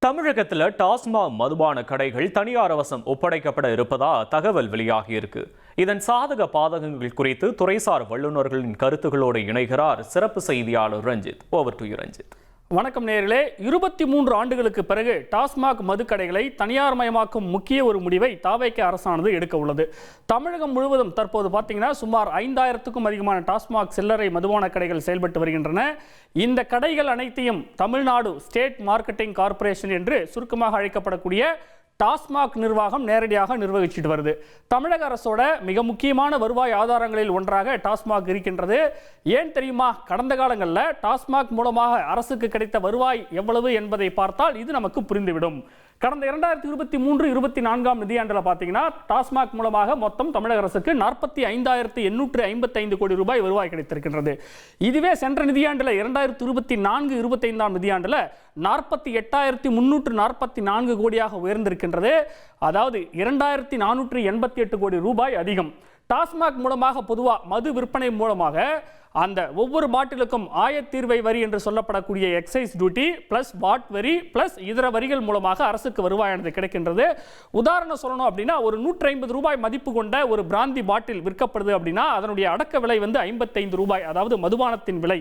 தமிழகத்தில் டாஸ்மாக் மதுபான கடைகள் தனியார் வசம் ஒப்படைக்கப்பட இருப்பதா தகவல் வெளியாகியிருக்கு. இதன் சாதக பாதகங்கள் குறித்து துறைசார் வல்லுநர்களின் கருத்துகளோடு இணைகிறார் சிறப்பு செய்தியாளர் Ranjith. Over to you Ranjith. வணக்கம் நேயர்களே. 23 ஆண்டுகளுக்கு பிறகு டாஸ்மாக் மதுக்கடைகளை தனியார் மயமாக்கும் முக்கிய ஒரு முடிவை தாவேக அரசானது எடுக்க உள்ளது. தமிழகம் முழுவதும் தற்போது பார்த்தீங்கன்னா சுமார் 5000க்கும் அதிகமான டாஸ்மாக் சில்லறை மதுபான கடைகள் செயல்பட்டு வருகின்றன. இந்த கடைகள் அனைத்தையும் தமிழ்நாடு ஸ்டேட் மார்க்கெட்டிங் கார்ப்பரேஷன் என்று சுருக்கமாக அழைக்கப்படக்கூடிய டாஸ்மாக் நிர்வாகம் நேரடியாக நிர்வகிச்சிட்டு வருது. தமிழக அரசோட மிக முக்கியமான வருவாய் ஆதாரங்களில் ஒன்றாக டாஸ்மாக் இருக்கின்றது. ஏன் தெரியுமா? கடந்த காலங்களில் டாஸ்மாக் மூலமாக அரசுக்கு கிடைத்த வருவாய் எவ்வளவு என்பதை பார்த்தால் இது நமக்கு புரிந்துவிடும். கடந்த 2023-24 நிதியாண்டில் பார்த்தீங்கன்னா டாஸ்மாக் மூலமாக மொத்தம் தமிழக அரசுக்கு 45,855 கோடி ரூபாய் வருவாய் கிடைத்திருக்கின்றது. இதுவே சென்ற நிதியாண்டில் 2024-25 நிதியாண்டில் 48,344 கோடியாக உயர்ந்திருக்கின்றது. அதாவது 2,488 கோடி ரூபாய் அதிகம். டாஸ்மாக் மூலமாக பொதுவாக மது விற்பனை மூலமாக அந்த ஒவ்வொரு பாட்டிலுக்கும் ஆயத்தீர்வை வரி என்று சொல்லப்படக்கூடிய எக்ஸைஸ் டியூட்டி பிளஸ் வாட் வரி பிளஸ் இதர வரிகள் மூலமாக அரசுக்கு வருவாயானது கிடைக்கின்றது. உதாரணம் சொல்லணும் அப்படின்னா ஒரு 150 ரூபாய் மதிப்பு கொண்ட ஒரு பிராந்தி பாட்டில் விற்கப்படுது அப்படின்னா அதனுடைய அடக்க விலை 55 ரூபாய், அதாவது மதுபானத்தின் விலை.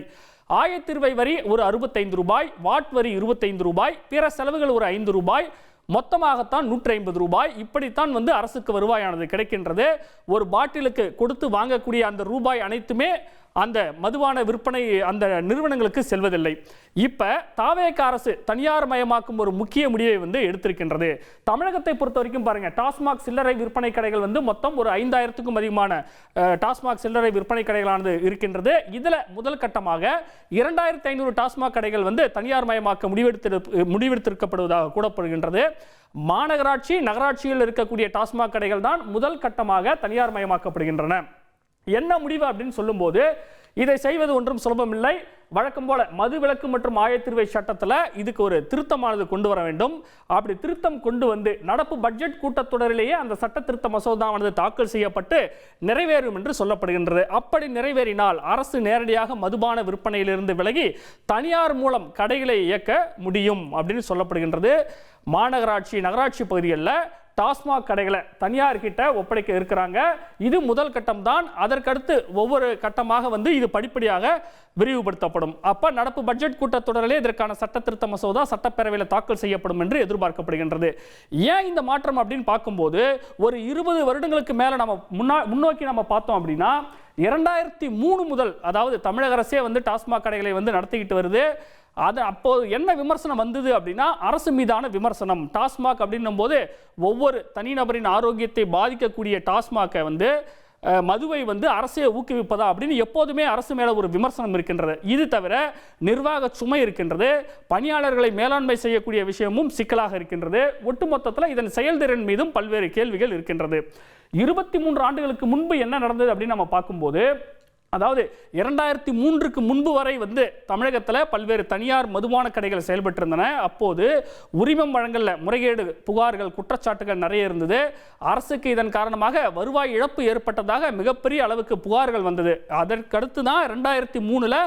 ஆயத்தீர்வை வரி ஒரு 65 ரூபாய், வாட் வரி 25 ரூபாய், பிற செலவுகள் ஒரு 5 ரூபாய், மொத்தமாகத்தான் 150 ரூபாய். இப்படித்தான் அரசுக்கு வருவாயானது கிடைக்கின்றது. ஒரு பாட்டிலுக்கு கொடுத்து வாங்கக்கூடிய அந்த ரூபாய் அனைத்துமே அந்த மதுபான விற்பனை அந்த நிறுவனங்களுக்கு செல்வதில்லை. இப்ப தாவேக அரசு தனியார் மயமாக்கும் ஒரு முக்கிய முடிவை எடுத்திருக்கின்றது. தமிழகத்தை பொறுத்த வரைக்கும் பாருங்க, டாஸ்மாக் சில்லறை விற்பனை கடைகள் மொத்தம் ஒரு 5000க்கும் அதிகமான டாஸ்மாக் சில்லறை விற்பனை கடைகளானது இருக்கின்றது. இதுல முதல் கட்டமாக 2500 டாஸ்மாக் கடைகள் தனியார் மயமாக்க முடிவெடுத்திருக்கப்படுவதாக கூறப்படுகின்றது. மாநகராட்சி நகராட்சியில் இருக்கக்கூடிய டாஸ்மாக் கடைகள் தான் முதல் கட்டமாக தனியார் மயமாக்கப்படுகின்றன. என்ன முடிவு அப்படின்னு சொல்லும்போது இதை செய்வது ஒன்றும் சுலபமில்லை. வழக்கம் போல மது விலக்கு மற்றும் ஆயத்தீர்வை சட்டத்தில் இதுக்கு ஒரு திருத்தமானது கொண்டு வர வேண்டும். அப்படி திருத்தம் கொண்டு வந்து நடப்பு பட்ஜெட் கூட்டத்தொடரிலேயே அந்த சட்ட திருத்த மசோதாவானது தாக்கல் செய்யப்பட்டு நிறைவேறும் என்று சொல்லப்படுகின்றது. அப்படி நிறைவேறினால் அரசு நேரடியாக மதுபான விற்பனையிலிருந்து விலகி தனியார் மூலம் கடைகளை இயக்க முடியும் அப்படின்னு சொல்லப்படுகின்றது. மாநகராட்சி நகராட்சி பகுதிகளில் டாஸ்மாக் கடைகளை தனியார் கிட்ட ஒப்படைக்க இருக்கிறாங்க. இது முதல் கட்டம் தான். அதற்கடுத்து ஒவ்வொரு கட்டமாக இது படிப்படியாக விரிவுபடுத்தப்படும். அப்ப நடப்பு பட்ஜெட் கூட்டத்தொடரிலே இதற்கான சட்ட திருத்த மசோதா சட்டப்பேரவையில் தாக்கல் செய்யப்படும் என்று எதிர்பார்க்கப்படுகின்றது. ஏன் இந்த மாற்றம் அப்படின்னு பார்க்கும்போது ஒரு 20 வருடங்களுக்கு மேல நம்ம முன்னோக்கி நம்ம பார்த்தோம் அப்படின்னா 2003 முதல், அதாவது தமிழக அரசே டாஸ்மாக் கடைகளை நடத்திக்கிட்டு வருது. அது அப்போது என்ன விமர்சனம் வந்தது அப்படின்னா அரசு மீதான விமர்சனம். டாஸ்மாக் அப்படின்னும் போது ஒவ்வொரு தனிநபரின் ஆரோக்கியத்தை பாதிக்கக்கூடிய டாஸ்மாக்கை மதுவை அரசே ஊக்குவிப்பதா அப்படின்னு எப்போதுமே அரசு மேல ஒரு விமர்சனம் இருக்கின்றது. இது தவிர நிர்வாக சுமை இருக்கின்றது. பணியாளர்களை மேலாண்மை செய்யக்கூடிய விஷயமும் சிக்கலாக இருக்கின்றது. ஒட்டுமொத்தத்தில் இதன் செயல்திறன் மீதும் பல்வேறு கேள்விகள் இருக்கின்றது. 23 ஆண்டுகளுக்கு முன்பு என்ன நடந்தது அப்படின்னு நம்ம பார்க்கும்போது, அதாவது 2003க்கு முன்பு வரை தமிழகத்தில் பல்வேறு தனியார் மதுபான கடைகள் செயல்பட்டு இருந்தன. அப்போது உரிமம் வழங்கல முறைகேடு புகார்கள் குற்றச்சாட்டுகள் நிறைய இருந்தது. அரசுக்கு இதன் காரணமாக வருவாய் இழப்பு ஏற்பட்டதாக மிகப்பெரிய அளவுக்கு புகார்கள் வந்தது. அதற்கடுத்து தான் 2003ல்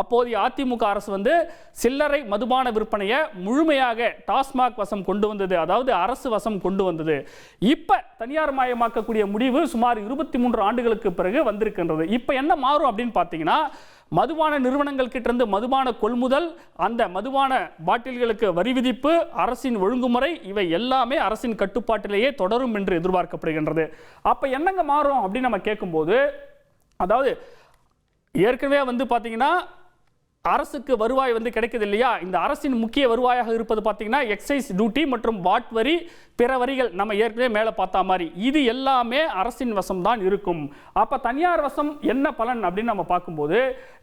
அப்போதைய அதிமுக அரசு சில்லறை மதுபான விற்பனையை முழுமையாக டாஸ்மாக் வசம் கொண்டு வந்தது, அதாவது அரசு வசம் கொண்டு வந்தது. இப்ப தனியார் மயமாக்கக்கூடிய முடிவு சுமார் 23 ஆண்டுகளுக்கு பிறகு வந்திருக்கின்றது. இப்ப என்ன மாறும் அப்படின்னு பார்த்தீங்கன்னா மதுபான நிறுவனங்கள் கிட்ட இருந்து மதுபான கொள்முதல், அந்த மதுபான பாட்டில்களுக்கு வரி விதிப்பு, அரசின் ஒழுங்குமுறை இவை எல்லாமே அரசின் கட்டுப்பாட்டிலேயே தொடரும் என்று எதிர்பார்க்கப்படுகின்றது. அப்ப என்னங்க மாறும் அப்படின்னு நம்ம கேட்கும்போது, அதாவது ஏற்கனவே பார்த்தீங்கன்னா அரசுக்கு வருவாய் கிடைக்குது இல்லையா? இந்த அரசின் முக்கிய வருவாயாக இருப்பது பார்த்தீங்கன்னா எக்ஸைஸ் டியூட்டி மற்றும் வாட் வரி, பிற வரிகள் நம்ம ஏற்கனவே மேலே பார்த்த மாதிரி இது எல்லாமே அரசின் வசம் தான் இருக்கும். அப்போ தனியார் வசம் என்ன பலன் அப்படின்னு நம்ம பார்க்கும்போது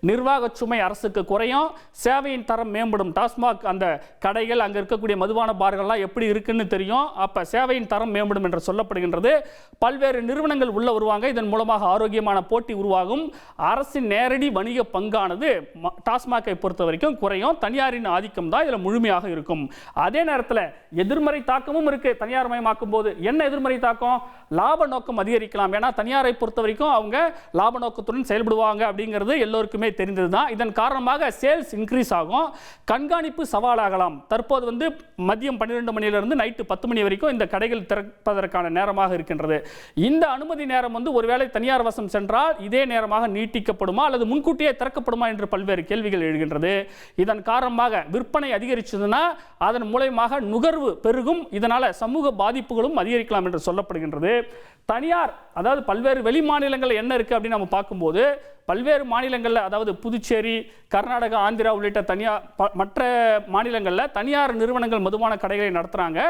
நிர்வாக சுமை அரசுக்கு குறையும், சேவையின் தரம் மேம்படும். டாஸ்மாக் அந்த கடைகள் அங்கே இருக்கக்கூடிய மதுபான பார்கள்லாம் எப்படி இருக்குன்னு தெரியும். அப்போ சேவையின் தரம் மேம்படும் என்று சொல்லப்படுகின்றது. பல்வேறு நிறுவனங்கள் உள்ள வருவாங்க. இதன் மூலமாக ஆரோக்கியமான போட்டி உருவாகும். அரசின் நேரடி வணிக பங்கானது டாஸ்மாக் டாஸ்மாகை பொறுத்த வரைக்கும் குறையும். தனியாரின் ஆதிக்கம் தான் இதில் முழுமையாக இருக்கும். அதே நேரத்தில் எதிர்மறை தாக்கமும் இருக்கு. தனியார் மயமாக்கும் போது என்ன எதிர்மறை தாக்கம்? லாப நோக்கம் அதிகரிக்கலாம். ஏன்னா தனியாரை பொறுத்த வரைக்கும் அவங்க லாப நோக்கத்துடன் செயல்படுவாங்க அப்படிங்கிறது எல்லோருக்குமே தெரிந்தது தான். இதன் காரணமாக சேல்ஸ் இன்க்ரீஸ் ஆகும். கண்காணிப்பு சவாலாகலாம். தற்போது வந்து மதியம் 12 மணியிலிருந்து நைட்டு 10 மணி வரைக்கும் இந்த கடைகள் திறப்பதற்கான நேரமாக இருக்கின்றது. இந்த அனுமதி நேரம் வந்து ஒருவேளை தனியார் வசம் சென்றால் இதே நேரமாக நீட்டிக்கப்படுமா அல்லது முன்கூட்டியே திறக்கப்படுமா என்று பல்வேறு கேள்விகள் எழுகின்றது. இதன் காரணமாக விற்பனை அதிகரிச்சதுன்னா அதன் மூலமாக நுகர்வு பெருகும். இதனால சமூக பாதிப்புகளும் அதிகரிக்கலாம் என்று சொல்லப்படுகின்றது. தனியார் அதாவது பல்வேறு வெளி மாநிலங்கள் என்ன இருக்கு அப்படின்னு நம்ம பார்க்கும்போது பல்வேறு மாநிலங்களில் அதாவது புதுச்சேரி, கர்நாடகா, ஆந்திரா உள்ளிட்ட மற்ற மாநிலங்களில் தனியார் நிறுவனங்கள் மதுபான கடைகளை நடத்துகிறாங்க.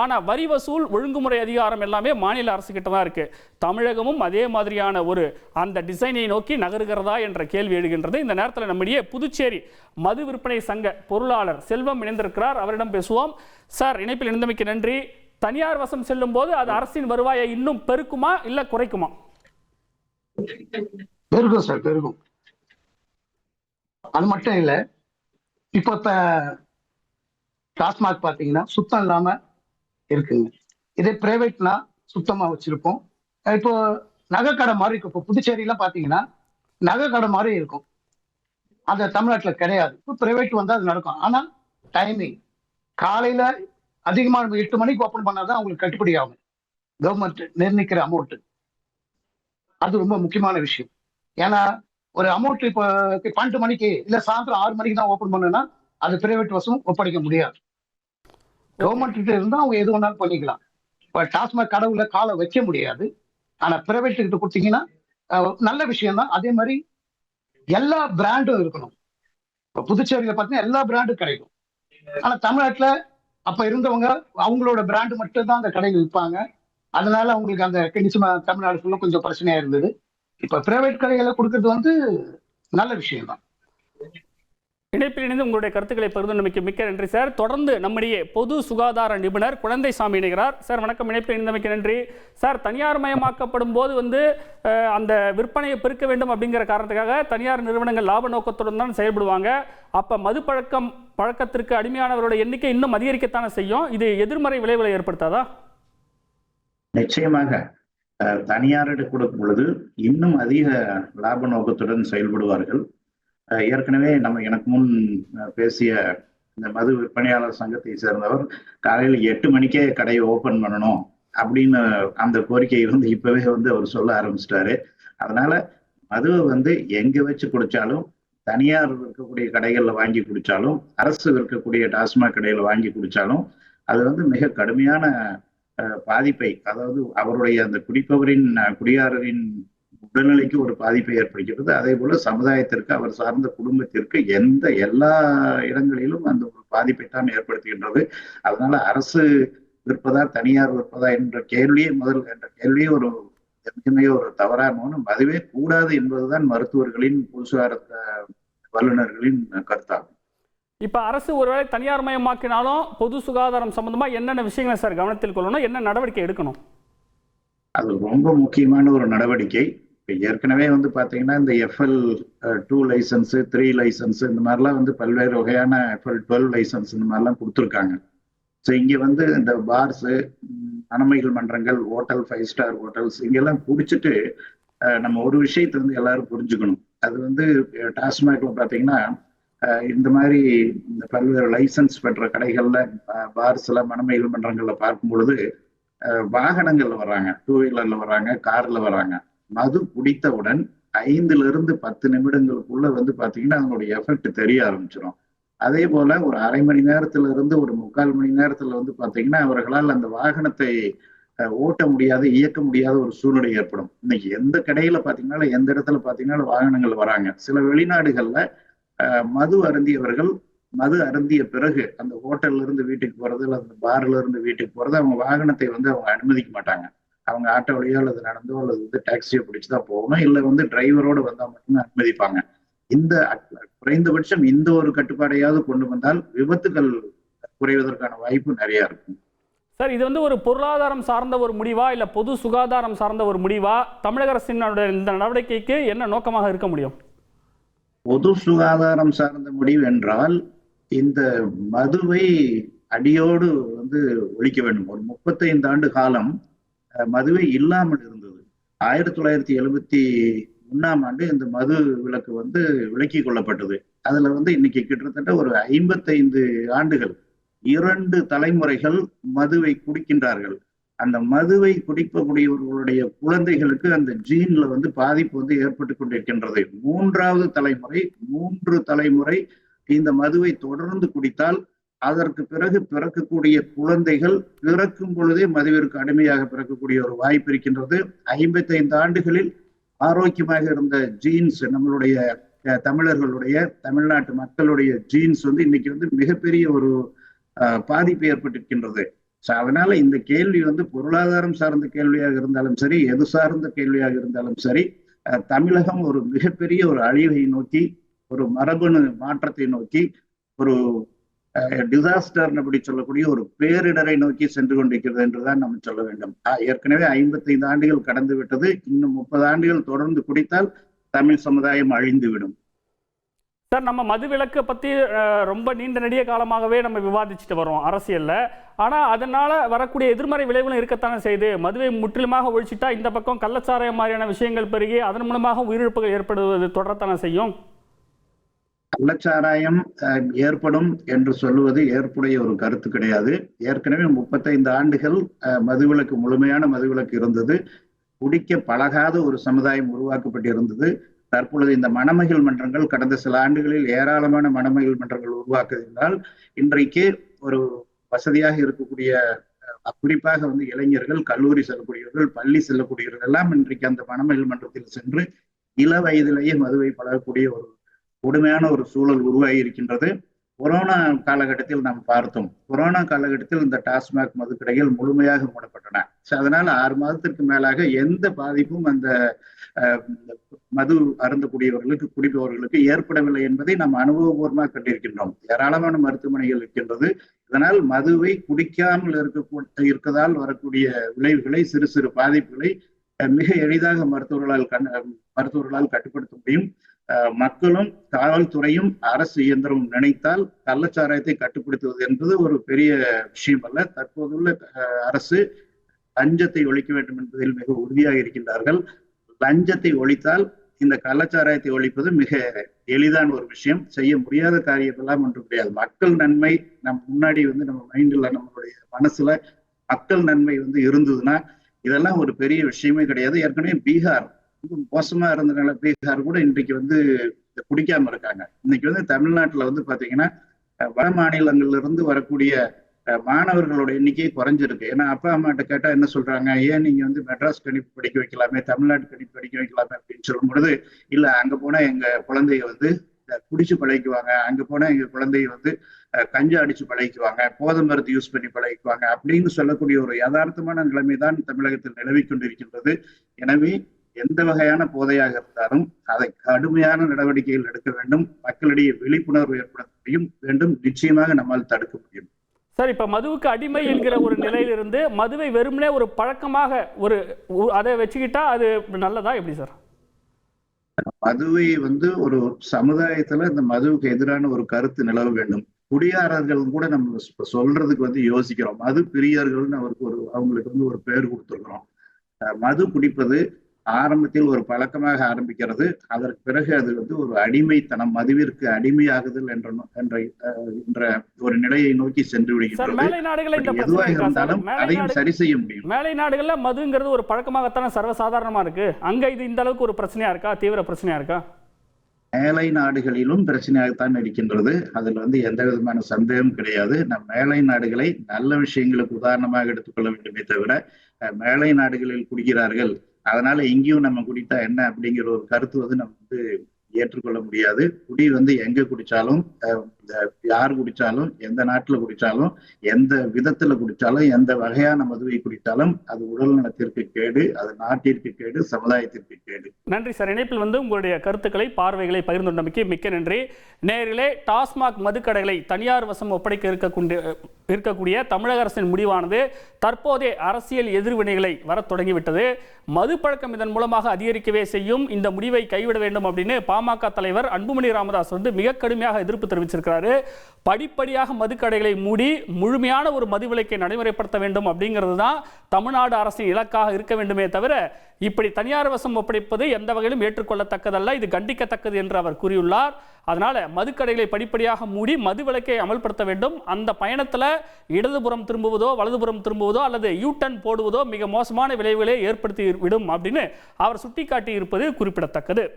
ஆனால் வரி வசூல் ஒழுங்குமுறை அதிகாரம் எல்லாமே மாநில அரசு கிட்ட தான் இருக்குது. தமிழகமும் அதே மாதிரியான ஒரு அந்த டிசைனை நோக்கி நகருகிறதா என்ற கேள்வி எழுகின்றது. இந்த நேரத்தில் நம்முடைய புதுச்சேரி மது விற்பனை சங்க பொருளாளர் செல்வம் இணைந்திருக்கிறார். அவரிடம் பேசுவோம். சார், இணைப்பில் இணைந்தமைக்கு நன்றி. தனியார் வசம் செல்லும் போது அது அரசின் வருவாயை இன்னும் பெருக்குமா இல்லை குறைக்குமா? பெருகும் சார், பெருகும். அது மட்டும் இல்ல, இப்போ டாஸ்மாக் பாத்தீங்கன்னா சுத்தம் இல்லாம இருக்குங்க. இதே பிரைவேட்னா சுத்தமா வச்சிருப்போம். இப்போ நகைக்கடை மாதிரி இருக்கும். இப்போ புதுச்சேரியில பாத்தீங்கன்னா நகைக்கடை மாதிரி இருக்கும். அந்த தமிழ்நாட்டுல கிடையாது. இப்போ பிரைவேட் வந்தா அது நடக்கும். ஆனா டைமிங் காலையில அதிகமான 8 மணிக்கு ஓப்பன் பண்ணாதான் அவங்களுக்கு கட்டுப்படி ஆகும். கவர்மெண்ட் நிர்ணயிக்கிற அமௌண்ட் அது ரொம்ப முக்கியமான விஷயம். ஏன்னா ஒரு அமௌண்ட் இப்போ 12 மணிக்கு இல்ல சாயந்தரம் 6 மணிக்கு தான் ஓப்பன் பண்ணுன்னா அது பிரைவேட் வசம் ஒப்படைக்க முடியாது. கவர்மெண்ட் கிட்ட இருந்தா அவங்க எது வேணாலும் பண்ணிக்கலாம். இப்போ டாஸ்மாக் கடவுள காலை வைக்க முடியாது. ஆனா பிரைவேட் கிட்ட கொடுத்தீங்கன்னா நல்ல விஷயம் தான். அதே மாதிரி எல்லா பிராண்டும் இருக்கணும். இப்போ புதுச்சேரியில பார்த்தீங்கன்னா எல்லா பிராண்டும் கிடைக்கும். ஆனா தமிழ்நாட்டுல அப்ப இருந்தவங்க அவங்களோட பிராண்டு மட்டும் தான் அந்த கடையில் விற்பாங்க. அதனால அவங்களுக்கு அந்த நிச்சயமா தமிழ்நாடு ஃபுல்லா கொஞ்சம் பிரச்சனையா இருந்தது. இப்ப பிரைவேட் கடைகளை கொடுக்கறது வந்து நல்ல விஷயம் தான். இணைப்பில் இணைந்து உங்களுடைய கருத்துக்களை பகிர்ந்தமைக்கு மிக்க நன்றி சார். தொடர்ந்து நம்முடைய பொது சுகாதார நிபுணர் குழந்தைசாமி இணைகிறார். சார் வணக்கம். இணைப்பில் இணைந்தமைக்கு நன்றி சார். தனியார் மயமாக்கப்படும் போது வந்து அந்த விற்பனையை பெருக்க வேண்டும் அப்படிங்கிற காரணத்துக்காக தனியார் நிறுவனங்கள் லாப நோக்கத்துடன் தான் செயல்படுவாங்க. அப்ப மது பழக்கத்திற்கு அடிமையானவரோட எண்ணிக்கை இன்னும் அதிகரிக்கத்தானே செய்யும். இது எதிர்மறை விளைவுகளை ஏற்படுத்தாதா? நிச்சயமாக தனியாரிடம் கொடுக்கும் பொழுது இன்னும் அதிக லாப நோக்கத்துடன் செயல்படுவார்கள். ஏற்கனவே எனக்கு முன் பேசிய இந்த மது விற்பனையாளர் சங்கத்தை சேர்ந்தவர் காலையில் 8 மணிக்கே கடையை ஓபன் பண்ணணும் அப்படின்னு அந்த கோரிக்கையை இப்பவே அவர் சொல்ல ஆரம்பிச்சிட்டாரு. அதனால மதுவை எங்க வச்சு குடிச்சாலும், தனியார் இருக்கக்கூடிய கடைகள்ல வாங்கி குடிச்சாலும், அரசு இருக்கக்கூடிய டாஸ்மாக் கடையில வாங்கி குடிச்சாலும் அது மிக கடுமையான பாதிப்பை, அதாவது அவருடைய அந்த குடியாரரின் உடல்நிலைக்கு ஒரு பாதிப்பை ஏற்படுகிறது. அதே போல சமுதாயத்திற்கு, அவர் சார்ந்த குடும்பத்திற்கு எல்லா இடங்களிலும் அந்த ஒரு பாதிப்பை தான் ஏற்படுத்துகின்றது. அதனால அரசு விற்பதா தனியார் விற்பதா என்ற கேள்வியே ஒரு மிக ஒரு தவறான அதுவே கூடாது என்பதுதான் மருத்துவர்களின் சுகாதார வல்லுநர்களின் கருத்தாகும். இப்ப அரசு ஒருவேளை தனியார் மயமாக்கினாலும் பொது சுகாதாரம் சம்பந்தமா என்னென்ன விஷயங்களை சார் கவனத்தில் கொள்ளணும், என்ன நடவடிக்கை எடுக்கணும்? அது ரொம்ப முக்கியமான ஒரு நடவடிக்கை. ஏற்கனவே பாத்தீங்கன்னா இந்த FL2 லைசன்ஸ், 3 லைசன்ஸ் இந்த மாதிரிலாம் பல்வேறு வகையான FL12 லைசன்ஸ் இந்த மாதிரிலாம் கொடுத்துருக்காங்க. ஸோ இங்க இந்த பார்ஸ், மணமகள் மன்றங்கள், ஹோட்டல், 5 ஸ்டார் ஹோட்டல்ஸ் இங்கெல்லாம் குடிச்சிட்டு நம்ம ஒரு விஷயத்தை எல்லாரும் புரிஞ்சுக்கணும். அது டாஸ்மாக்ல பாத்தீங்கன்னா இந்த மாதிரி இந்த பல்வேறு லைசன்ஸ் பெற்ற கடைகள்ல, பார்ஸ்ல, மணமகள் மன்றங்கள்ல பார்க்கும் பொழுது வாகனங்கள்ல வர்றாங்க, 2 வீலர்ல வர்றாங்க, கார்ல வர்றாங்க. மது குடித்தவுடன் 5 to 10 நிமிடங்களுக்குள்ள பாத்தீங்கன்னா அதனுடைய எஃபெக்ட் தெரிய ஆரம்பிச்சிடும். அதே போல ஒரு அரை மணி நேரத்துல இருந்து ஒரு 3/4 மணி நேரத்துல பாத்தீங்கன்னா அவர்களால் அந்த வாகனத்தை ஓட்ட முடியாத, இயக்க முடியாத ஒரு சூழ்நிலை ஏற்படும். இன்னைக்கு எந்த கடையில பாத்தீங்கன்னா, எந்த இடத்துல பாத்தீங்கன்னா வாகனங்கள் வராங்க. சில வெளிநாடுகள்ல மது அருந்திய பிறகு அந்த ஹோட்டல்ல இருந்து வீட்டுக்கு போறது, இல்ல அந்த பார்ல இருந்து வீட்டுக்கு போறது, அவங்க வாகனத்தை அவங்க அனுமதிக்க மாட்டாங்க. அவங்க ஆட்டோலையோ அல்லது நடந்தோ அல்லது டாக்ஸியோ பிடிச்சுதான் போகணும். இல்ல டிரைவரோட வந்தா மட்டும்தான் அனுமதிப்பாங்க. இந்த குறைந்தபட்சம் இந்த ஒரு கட்டுப்பாடையாவது கொண்டு வந்தால் விபத்துகள் குறைவதற்கான வாய்ப்பு நிறைய இருக்கும். சார், இது ஒரு பொருளாதாரம் சார்ந்த ஒரு முடிவா இல்ல பொது சுகாதாரம் சார்ந்த ஒரு முடிவா? தமிழக அரசின் இந்த நடவடிக்கைக்கு என்ன நோக்கமாக இருக்க முடியும்? பொது சுகாதாரம் சார்ந்த முடிவு என்றால் இந்த மதுவை அடியோடு வந்து ஒழிக்க வேண்டும். ஒரு 35 ஆண்டு காலம் மதுவை இல்லாமல் இருந்தது. 1971 இந்த மது விலக்கு வந்து விலக்கி கொள்ளப்பட்டது. அதுல வந்து இன்னைக்கு கிட்டத்தட்ட ஒரு 55 ஆண்டுகள் 2 தலைமுறைகள் மதுவை குடிக்கின்றார்கள். அந்த மதுவை குடிக்கக்கூடியவர்களுடைய குழந்தைகளுக்கு அந்த ஜீன்ல வந்து பாதிப்பு வந்து ஏற்பட்டு கொண்டிருக்கின்றது. 3 தலைமுறை இந்த மதுவை தொடர்ந்து குடித்தால் அதற்கு பிறகு பிறக்கக்கூடிய குழந்தைகள் பிறக்கும் பொழுதே மதுவிற்கு அடிமையாக பிறக்கக்கூடிய ஒரு வாய்ப்பு இருக்கின்றது. 55 ஆண்டுகளில் ஆரோக்கியமாக இருந்த ஜீன்ஸ், நம்மளுடைய தமிழர்களுடைய, தமிழ்நாட்டு மக்களுடைய ஜீன்ஸ் வந்து இன்னைக்கு வந்து மிகப்பெரிய ஒரு பாதிப்பு ஏற்பட்டிருக்கின்றது. அதனால இந்த கேள்வி வந்து பொருளாதாரம் சார்ந்த கேள்வியாக இருந்தாலும் சரி, எது சார்ந்த கேள்வியாக இருந்தாலும் சரி, தமிழகம் ஒரு மிகப்பெரிய ஒரு அழிவை நோக்கி, ஒரு மரபணு மாற்றத்தை நோக்கி, ஒரு டிசாஸ்டர் அப்படி சொல்லக்கூடிய ஒரு பேரிடரை நோக்கி சென்று கொண்டிருக்கிறது என்றுதான் நம்ம சொல்ல வேண்டும். ஏற்கனவே 55 ஆண்டுகள் கடந்து விட்டது. இன்னும் 30 ஆண்டுகள் தொடர்ந்து குடித்தால் தமிழ் சமுதாயம் அழிந்துவிடும். சார், நம்ம மது விலக்கை பற்றி ரொம்ப நீண்ட நெடிய காலமாகவே நம்ம விவாதிச்சுட்டு வரோம் அரசியலில். ஆனால் அதனால் வரக்கூடிய எதிர்மறை விளைவுகளும் இருக்கத்தானே செய்யுது. மதுவை முற்றிலுமாக ஒழிச்சிட்டா இந்த பக்கம் கள்ளச்சாராயம் மாதிரியான விஷயங்கள் பெருகி அதன் மூலமாக உயிரிழப்புகள் ஏற்படுவது தொடரத்தானே செய்யும். கள்ளச்சாராயம் ஏற்படும் என்று சொல்லுவது ஏற்புடைய ஒரு கருத்து கிடையாது. ஏற்கனவே 35 ஆண்டுகள் மதுவிலக்கு, முழுமையான மதுவிலக்கு இருந்தது. குடிக்க பழகாத ஒரு சமுதாயம் உருவாக்கப்பட்டிருந்தது. தற்பொழுது இந்த மணமகிழ் மன்றங்கள் கடந்த சில ஆண்டுகளில் ஏராளமான மணமகிழ் மன்றங்கள் உருவாக்குவதால் இன்றைக்கு ஒரு வசதியாக இருக்கக்கூடிய, குறிப்பாக வந்து இளைஞர்கள், கல்லூரி செல்லக்கூடியவர்கள், பள்ளி செல்லக்கூடியவர்கள் எல்லாம் இன்றைக்கு அந்த மணமகிழ் மன்றத்தில் சென்று இள வயதிலேயே மதுவை பழகக்கூடிய ஒரு கொடுமையான ஒரு சூழல் உருவாகி இருக்கின்றது. கொரோனா காலகட்டத்தில் நாம் பார்த்தோம். கொரோனா காலகட்டத்தில் இந்த டாஸ்மாக் மதுக்கடைகள் முழுமையாக மூடப்பட்டன. அதனால 6 மாதத்திற்கு மேலாக எந்த பாதிப்பும் அந்த மது அருந்தக்கூடியவர்களுக்கு, குடிப்பவர்களுக்கு ஏற்படவில்லை என்பதை நாம் அனுபவபூர்வமாக கண்டிருக்கின்றோம். ஏராளமான மருத்துவமனைகள் இருக்கின்றது. இதனால் மதுவை குடிக்காமல் இருக்கதால் வரக்கூடிய விளைவுகளை, சிறு சிறு பாதிப்புகளை மிக எளிதாக மருத்துவர்களால் கட்டுப்படுத்த முடியும். மக்களும், காவல்துறையும், அரசு இயந்திரமும் நினைத்தால் கள்ளச்சாராயத்தை கட்டுப்படுத்துவது என்பது ஒரு பெரிய விஷயம் அல்ல. தற்போதுள்ள அரசு லஞ்சத்தை ஒழிக்க வேண்டும் என்பதில் மிக உறுதியாக இருக்கின்றார்கள். லஞ்சத்தை ஒழித்தால் இந்த கள்ளச்சாராயத்தை ஒழிப்பது மிக எளிதான ஒரு விஷயம். செய்ய முடியாத காரியம் எல்லாம் ஒன்று கிடையாது. மக்கள் நன்மை நம்ம முன்னாடி வந்து நம்ம மைண்ட்ல, நம்மளுடைய மனசுல மக்கள் நன்மை வந்து இருந்ததுன்னா இதெல்லாம் ஒரு பெரிய விஷயமே கிடையாது. ஏற்கனவே பீகார் மோசமா இருந்தனால பீகார் கூட இன்றைக்கு வந்து குடிக்காம இருக்காங்க. இன்னைக்கு வந்து தமிழ்நாட்டுல வந்து பாத்தீங்கன்னா வட மாநிலங்கள்ல இருந்து வரக்கூடிய மாணவர்களோட எண்ணிக்கை குறைஞ்சிருக்கு. ஏன்னா அப்பா அம்மாட்ட கேட்டா என்ன சொல்றாங்க, ஏன் நீங்க வந்து மெட்ராஸ் கணிப்பு படிக்க வைக்கலாமே, தமிழ்நாட்டு கணிப்பு படிக்க வைக்கலாமே அப்படின்னு சொல்லும் பொழுது, இல்ல அங்க போனா எங்க குழந்தைய வந்து குடிச்சு பழகிக்குவாங்க, அங்க போனா எங்க குழந்தைய வந்து கஞ்சா அடிச்சு பழகிக்குவாங்க, போதை மருந்து யூஸ் பண்ணி பழகிக்குவாங்க அப்படின்னு சொல்லக்கூடிய ஒரு யதார்த்தமான நிலைமைதான் தமிழகத்தில் நிலவி கொண்டிருக்கின்றது. எனவே எந்த வகையான போதையாக இருந்தாலும் அதை கடுமையான நடவடிக்கைகள் எடுக்க வேண்டும். மக்களிடையே விழிப்புணர்வு ஏற்படுத்த வேண்டும். நிச்சயமாக நம்மால் தடுக்க முடியும். சார், இப்ப மதுவுக்கு அடிமை என்கிற ஒரு நிலையிலிருந்து மதுவை வெறுமனே ஒரு பழக்கமாக அதை வச்சுக்கிட்டா அது நல்லதா, எப்படி சார்? மதுவை வந்து ஒரு சமுதாயத்துல இந்த மதுவுக்கு எதிரான ஒரு கருத்து நிலவ வேண்டும். குடியாரர்கள் கூட நம்ம சொல்றதுக்கு வந்து யோசிக்கிறோம். மது பிரியர்கள்னு அவங்களுக்கு வந்து ஒரு பெயர் கொடுத்துருக்கிறோம். மது குடிப்பது ஆரம்பத்தில் ஒரு பழக்கமாக ஆரம்பிக்கிறது. அதற்கு பிறகு அது வந்து ஒரு அடிமைத்தனம், மதுவிற்கு அடிமையாகுதல் என்ற ஒரு நிலையை நோக்கி சென்று விடுகிறது. எதுவாக இருந்தாலும் அதையும் சரி செய்ய முடியும். மேலை நாடுகள்ல மதுங்கிறது ஒரு பழக்கமாகத்தான சர்வசாதாரணமா இருக்கு. அங்க இது இந்த அளவுக்கு ஒரு பிரச்சனையா இருக்கா, தீவிர பிரச்சனையா இருக்கா? மேலை நாடுகளிலும் பிரச்சனையாகத்தான் இருக்கின்றது. அதுல வந்து எந்த விதமான சந்தேகம் கிடையாது. நம் மேலை நாடுகளை நல்ல விஷயங்களுக்கு உதாரணமாக எடுத்துக்கொள்ள வேண்டுமே தவிர, மேலை நாடுகளில் குடிக்கிறார்கள் அதனால இங்கேயும் நம்ம குடித்தா என்ன அப்படிங்கிற ஒரு கருத்து வந்து நம்ம வந்து ஏற்றுக்கொள்ள முடியாது. குடி வந்து எங்க குடிச்சாலும் யார் குடிச்சாலும், எந்த நாட்டுல குடிச்சாலும், எந்த விதத்துல குடிச்சாலும், எந்த வகையான மதுவை குடித்தாலும் அது உடல் நலத்திற்கு கேடு, அது நாட்டிற்கு கேடு, சமுதாயத்திற்கு கேடு. நன்றி சார். இணைப்பில் உங்களுடைய கருத்துக்களை, பார்வைகளை பகிர்ந்து கொண்டமைக்கு மிக்க நன்றி. நேயர்களே, டாஸ்மாக் மதுக்கடைகளை தனியார் வசம் ஒப்படைக்க இருக்கக்கூடிய தமிழக அரசின் முடிவானது தற்போதைய அரசியல் எதிர்வினைகளை வரத் தொடங்கிவிட்டது. மது பழக்கம் இதன் மூலமாக அதிகரிக்கவே செய்யும். இந்த முடிவை கைவிட வேண்டும் அப்படின்னு பாமக தலைவர் அன்புமணி ராமதாஸ் மிக கடுமையாக எதிர்ப்பு தெரிவிச்சிருக்கிறாரு. படிப்படியாக மதுக்கடைகளை மூடி முழுமையான ஒரு மது விலக்கை நடைமுறைப்படுத்த வேண்டும் அப்படிங்கிறது தான் தமிழ்நாடு அரசின் இலக்காக இருக்க வேண்டுமே தவிர இப்படி தனியார் வசம் ஒப்படைப்பது எந்த வகையிலும் ஏற்றுக்கொள்ளத்தக்கதல்ல, இது கண்டிக்கத்தக்கது என்று அவர் கூறியுள்ளார். அதனால மதுக்கடைகளை படிப்படியாக மூடி மது விலக்கை அமல்படுத்த வேண்டும். அந்த பயணத்தில் இடதுபுறம் திரும்புவதோ வலதுபுறம் திரும்புவதோ அல்லது யூ-டர்ன் போடுவதோ மிக மோசமான விளைவுகளை ஏற்படுத்தி விடும் அப்படின்னு அவர் சுட்டிக்காட்டி இருப்பது குறிப்பிடத்தக்கது.